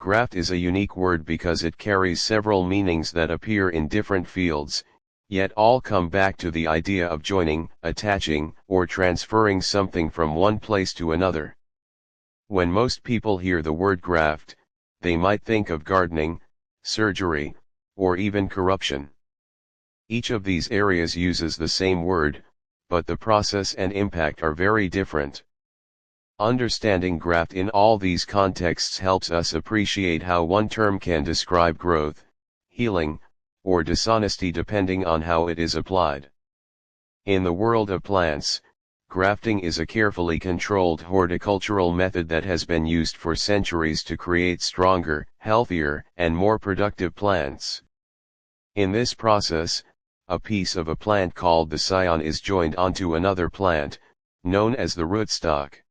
Graft is a unique word because it carries several meanings that appear in different fields, yet all come back to the idea of joining, attaching, or transferring something from one place to another. When most people hear the word graft, they might think of gardening, surgery, or even corruption. Each of these areas uses the same word, but the process and impact are very different. Understanding graft in all these contexts helps us appreciate how one term can describe growth, healing, or dishonesty depending on how it is applied. In the world of plants, grafting is a carefully controlled horticultural method that has been used for centuries to create stronger, healthier, and more productive plants. In this process, a piece of a plant called the scion is joined onto another plant, known as the rootstock.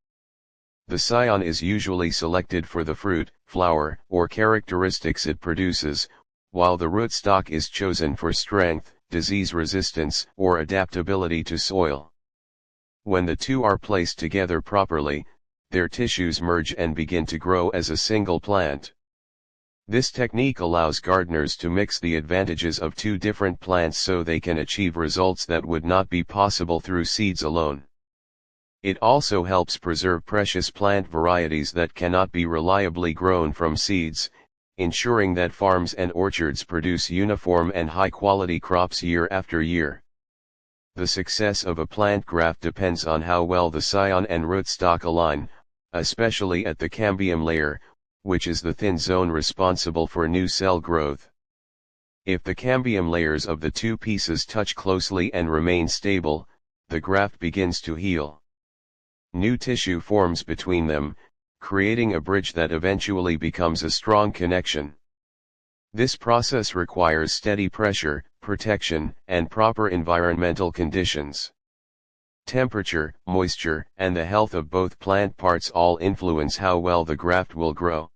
The scion is usually selected for the fruit, flower, or characteristics it produces, while the rootstock is chosen for strength, disease resistance, or adaptability to soil. When the two are placed together properly, their tissues merge and begin to grow as a single plant. This technique allows gardeners to mix the advantages of two different plants so they can achieve results that would not be possible through seeds alone. It also helps preserve precious plant varieties that cannot be reliably grown from seeds, ensuring that farms and orchards produce uniform and high-quality crops year after year. The success of a plant graft depends on how well the scion and rootstock align, especially at the cambium layer, which is the thin zone responsible for new cell growth. If the cambium layers of the two pieces touch closely and remain stable, the graft begins to heal. New tissue forms between them, creating a bridge that eventually becomes a strong connection. This process requires steady pressure, protection, and proper environmental conditions. Temperature, moisture, and the health of both plant parts all influence how well the graft will grow.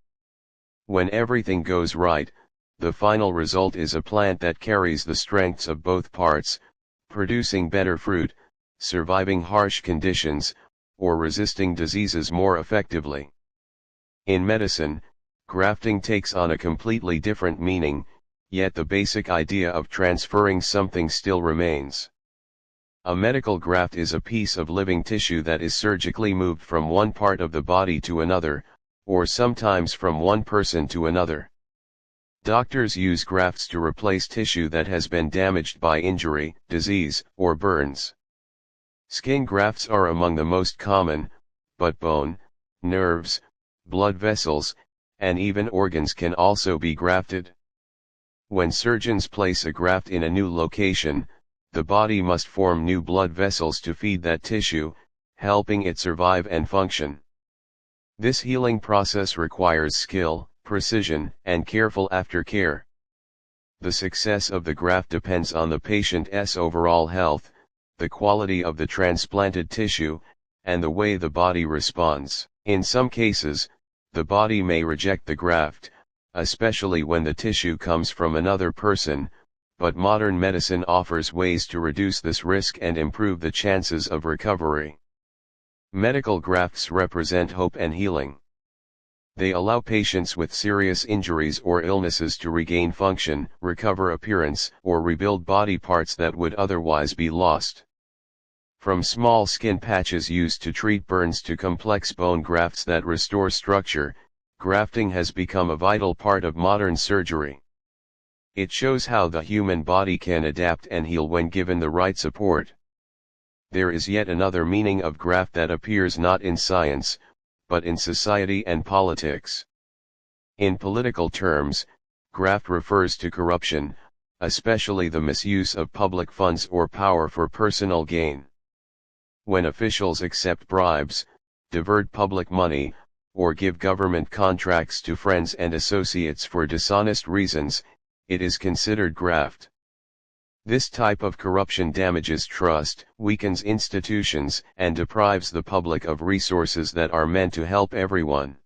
When everything goes right, the final result is a plant that carries the strengths of both parts, producing better fruit, surviving harsh conditions, or resisting diseases more effectively. In medicine, grafting takes on a completely different meaning, yet the basic idea of transferring something still remains. A medical graft is a piece of living tissue that is surgically moved from one part of the body to another, or sometimes from one person to another. Doctors use grafts to replace tissue that has been damaged by injury, disease, or burns. Skin grafts are among the most common, but bone, nerves, blood vessels, and even organs can also be grafted. When surgeons place a graft in a new location, the body must form new blood vessels to feed that tissue, helping it survive and function. This healing process requires skill, precision, and careful aftercare. The success of the graft depends on the patient's overall health, the quality of the transplanted tissue, and the way the body responds. In some cases, the body may reject the graft, especially when the tissue comes from another person, but modern medicine offers ways to reduce this risk and improve the chances of recovery. Medical grafts represent hope and healing. They allow patients with serious injuries or illnesses to regain function, recover appearance, or rebuild body parts that would otherwise be lost. From small skin patches used to treat burns to complex bone grafts that restore structure, grafting has become a vital part of modern surgery. It shows how the human body can adapt and heal when given the right support. There is yet another meaning of graft that appears not in science, but in society and politics. In political terms, graft refers to corruption, especially the misuse of public funds or power for personal gain. When officials accept bribes, divert public money, or give government contracts to friends and associates for dishonest reasons, it is considered graft. This type of corruption damages trust, weakens institutions, and deprives the public of resources that are meant to help everyone.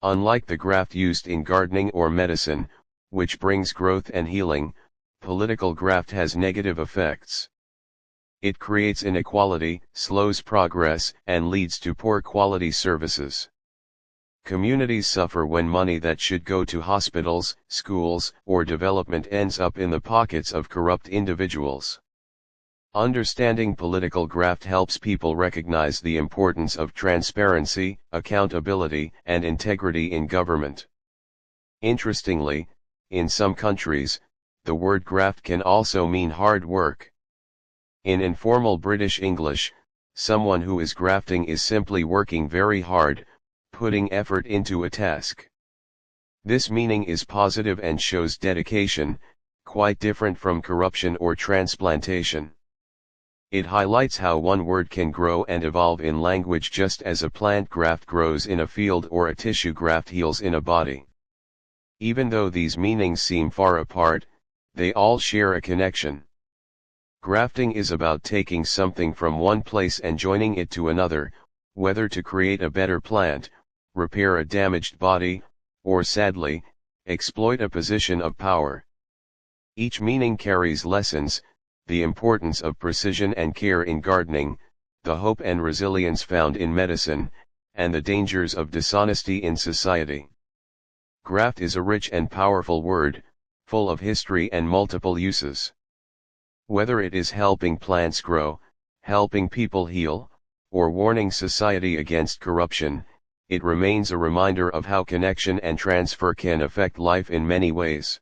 Unlike the graft used in gardening or medicine, which brings growth and healing, political graft has negative effects. It creates inequality, slows progress, and leads to poor quality services. Communities suffer when money that should go to hospitals, schools, or development ends up in the pockets of corrupt individuals. Understanding political graft helps people recognize the importance of transparency, accountability, and integrity in government. Interestingly, in some countries, the word graft can also mean hard work. In informal British English, someone who is grafting is simply working very hard, putting effort into a task. This meaning is positive and shows dedication, quite different from corruption or transplantation. It highlights how one word can grow and evolve in language just as a plant graft grows in a field or a tissue graft heals in a body. Even though these meanings seem far apart, they all share a connection. Grafting is about taking something from one place and joining it to another, whether to create a better plant, repair a damaged body, or sadly, exploit a position of power. Each meaning carries lessons: the importance of precision and care in gardening, the hope and resilience found in medicine, and the dangers of dishonesty in society. Graft is a rich and powerful word, full of history and multiple uses. Whether it is helping plants grow, helping people heal, or warning society against corruption, it remains a reminder of how connection and transfer can affect life in many ways.